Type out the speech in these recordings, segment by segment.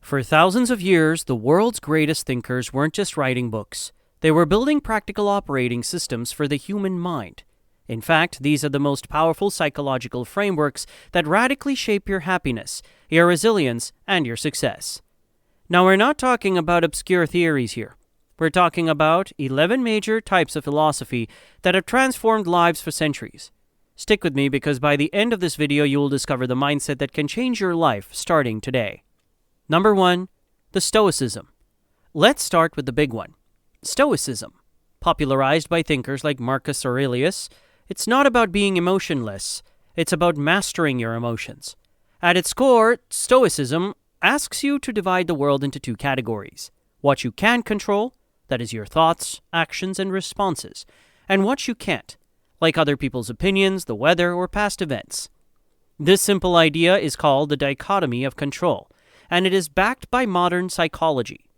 For thousands of years, the world's greatest thinkers weren't just writing books. They were building practical operating systems for the human mind. In fact, these are the most powerful psychological frameworks that radically shape your happiness, your resilience, and your success. Now, we're not talking about obscure theories here. We're talking about 11 major types of philosophy that have transformed lives for centuries. Stick with me because by the end of this video, you will discover the mindset that can change your life starting today. Number 1, the Stoicism. Let's start with the big one. Stoicism, popularized by thinkers like Marcus Aurelius, it's not about being emotionless, it's about mastering your emotions. At its core, Stoicism asks you to divide the world into two categories. What you can control, that is your thoughts, actions, and responses, and what you can't, like other people's opinions, the weather, or past events. This simple idea is called the dichotomy of control, and it is backed by modern psychology.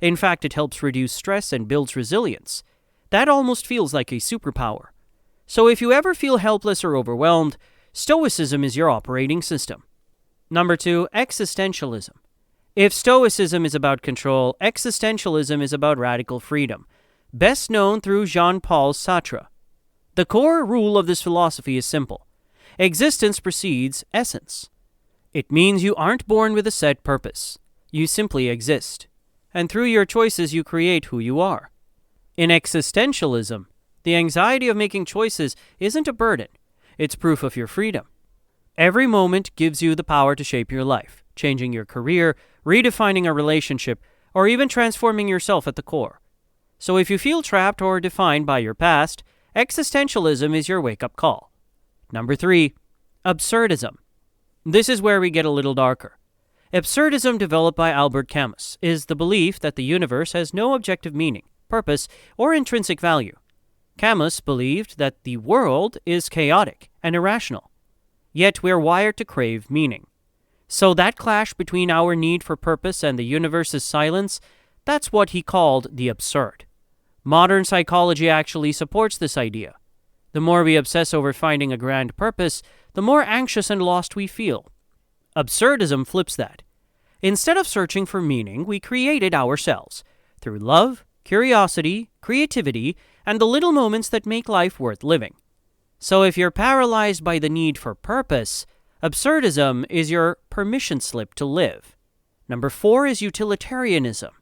In fact, it helps reduce stress and builds resilience. That almost feels like a superpower. So if you ever feel helpless or overwhelmed, Stoicism is your operating system. Number 2, existentialism. If Stoicism is about control, existentialism is about radical freedom, best known through Jean-Paul Sartre. The core rule of this philosophy is simple. Existence precedes essence. It means you aren't born with a set purpose. You simply exist. And through your choices, you create who you are. In existentialism, the anxiety of making choices isn't a burden. It's proof of your freedom. Every moment gives you the power to shape your life, changing your career, redefining a relationship, or even transforming yourself at the core. So if you feel trapped or defined by your past, existentialism is your wake-up call. Number 3, Absurdism. This is where we get a little darker. Absurdism, developed by Albert Camus, is the belief that the universe has no objective meaning, purpose, or intrinsic value. Camus believed that the world is chaotic and irrational, yet we're wired to crave meaning. So that clash between our need for purpose and the universe's silence, that's what he called the absurd. Modern psychology actually supports this idea. The more we obsess over finding a grand purpose, the more anxious and lost we feel. Absurdism flips that. Instead of searching for meaning, we create it ourselves, through love, curiosity, creativity, and the little moments that make life worth living. So if you're paralyzed by the need for purpose, absurdism is your permission slip to live. Number 4 is utilitarianism.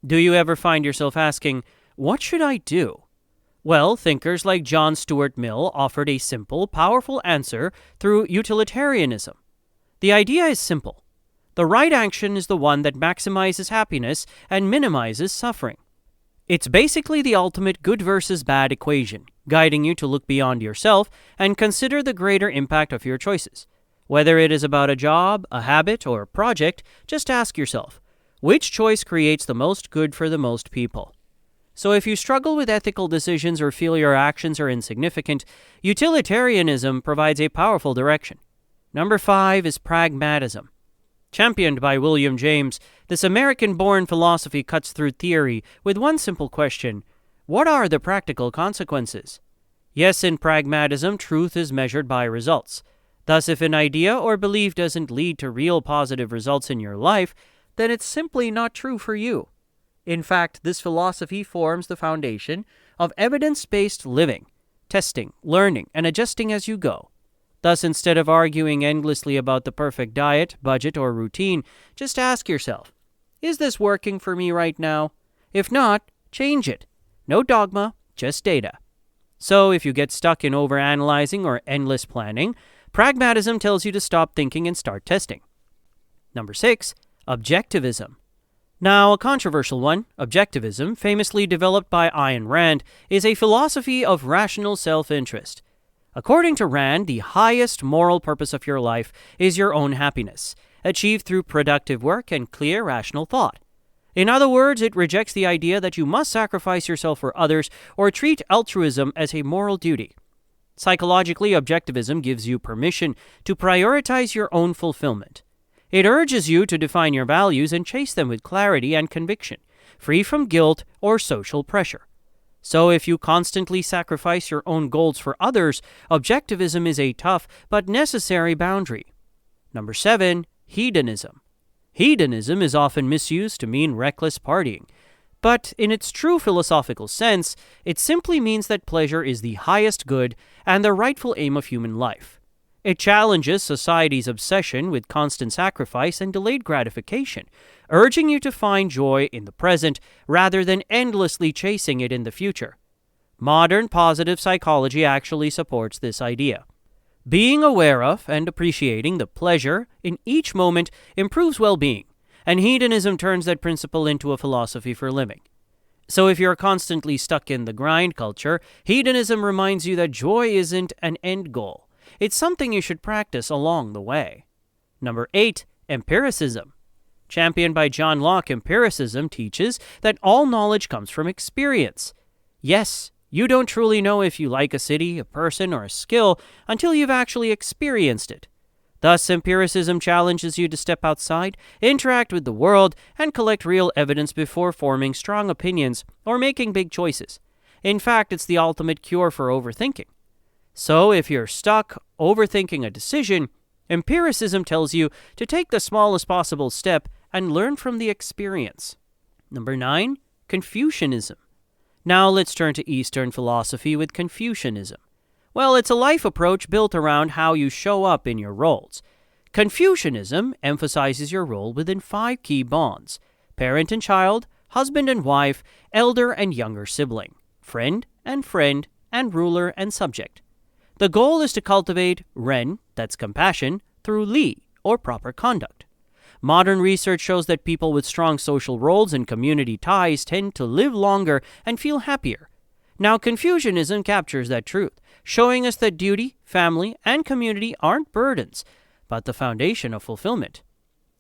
Do you ever find yourself asking, what should I do? Well, thinkers like John Stuart Mill offered a simple, powerful answer through utilitarianism. The idea is simple. The right action is the one that maximizes happiness and minimizes suffering. It's basically the ultimate good versus bad equation, guiding you to look beyond yourself and consider the greater impact of your choices. Whether it is about a job, a habit, or a project, just ask yourself, which choice creates the most good for the most people? So if you struggle with ethical decisions or feel your actions are insignificant, utilitarianism provides a powerful direction. Number 5 is pragmatism. Championed by William James, this American-born philosophy cuts through theory with one simple question: what are the practical consequences? Yes, in pragmatism, truth is measured by results. Thus, if an idea or belief doesn't lead to real positive results in your life, then it's simply not true for you. In fact, this philosophy forms the foundation of evidence-based living, testing, learning, and adjusting as you go. Thus, instead of arguing endlessly about the perfect diet, budget, or routine, just ask yourself, is this working for me right now? If not, change it. No dogma, just data. So if you get stuck in overanalyzing or endless planning, pragmatism tells you to stop thinking and start testing. Number 6, objectivism. Now, a controversial one, objectivism, famously developed by Ayn Rand, is a philosophy of rational self-interest. According to Rand, the highest moral purpose of your life is your own happiness, achieved through productive work and clear, rational thought. In other words, it rejects the idea that you must sacrifice yourself for others or treat altruism as a moral duty. Psychologically, objectivism gives you permission to prioritize your own fulfillment. It urges you to define your values and chase them with clarity and conviction, free from guilt or social pressure. So if you constantly sacrifice your own goals for others, objectivism is a tough but necessary boundary. Number 7, hedonism. Hedonism is often misused to mean reckless partying, but in its true philosophical sense, it simply means that pleasure is the highest good and the rightful aim of human life. It challenges society's obsession with constant sacrifice and delayed gratification, urging you to find joy in the present rather than endlessly chasing it in the future. Modern positive psychology actually supports this idea. Being aware of and appreciating the pleasure in each moment improves well-being, and hedonism turns that principle into a philosophy for living. So if you're constantly stuck in the grind culture, hedonism reminds you that joy isn't an end goal. It's something you should practice along the way. Number 8, empiricism. Championed by John Locke, empiricism teaches that all knowledge comes from experience. Yes, you don't truly know if you like a city, a person, or a skill until you've actually experienced it. Thus, empiricism challenges you to step outside, interact with the world, and collect real evidence before forming strong opinions or making big choices. In fact, it's the ultimate cure for overthinking. So, if you're stuck overthinking a decision, empiricism tells you to take the smallest possible step and learn from the experience. Number 9, Confucianism. Now let's turn to Eastern philosophy with Confucianism. Well, it's a life approach built around how you show up in your roles. Confucianism emphasizes your role within 5 key bonds: parent and child, husband and wife, elder and younger sibling, friend, and ruler and subject. The goal is to cultivate ren, that's compassion, through li, or proper conduct. Modern research shows that people with strong social roles and community ties tend to live longer and feel happier. Now, Confucianism captures that truth, showing us that duty, family, and community aren't burdens, but the foundation of fulfillment.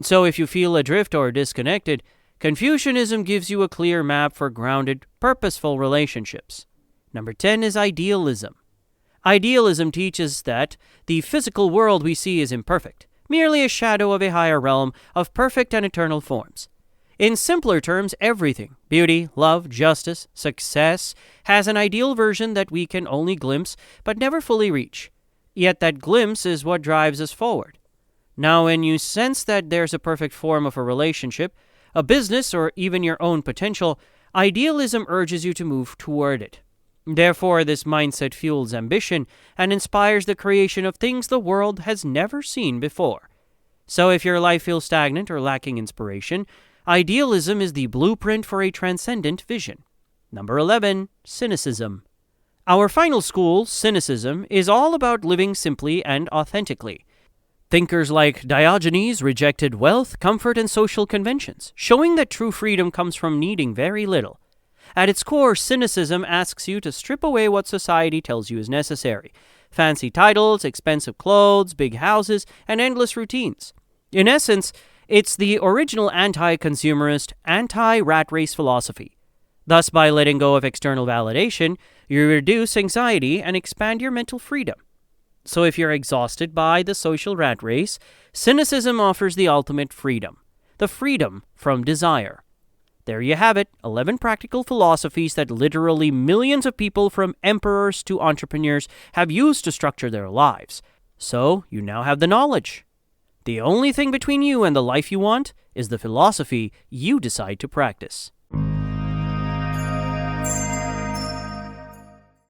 So if you feel adrift or disconnected, Confucianism gives you a clear map for grounded, purposeful relationships. Number 10 is idealism. Idealism teaches that the physical world we see is imperfect, merely a shadow of a higher realm of perfect and eternal forms. In simpler terms, everything, beauty, love, justice, success, has an ideal version that we can only glimpse but never fully reach. Yet that glimpse is what drives us forward. Now, when you sense that there's a perfect form of a relationship, a business, or even your own potential, idealism urges you to move toward it. Therefore, this mindset fuels ambition and inspires the creation of things the world has never seen before. So if your life feels stagnant or lacking inspiration, idealism is the blueprint for a transcendent vision. Number 11, cynicism. Our final school, cynicism, is all about living simply and authentically. Thinkers like Diogenes rejected wealth, comfort, and social conventions, showing that true freedom comes from needing very little. At its core, cynicism asks you to strip away what society tells you is necessary: fancy titles, expensive clothes, big houses, and endless routines. In essence, it's the original anti-consumerist, anti-rat race philosophy. Thus, by letting go of external validation, you reduce anxiety and expand your mental freedom. So if you're exhausted by the social rat race, cynicism offers the ultimate freedom, the freedom from desire. There you have it, 11 practical philosophies that literally millions of people from emperors to entrepreneurs have used to structure their lives. So you now have the knowledge. The only thing between you and the life you want is the philosophy you decide to practice.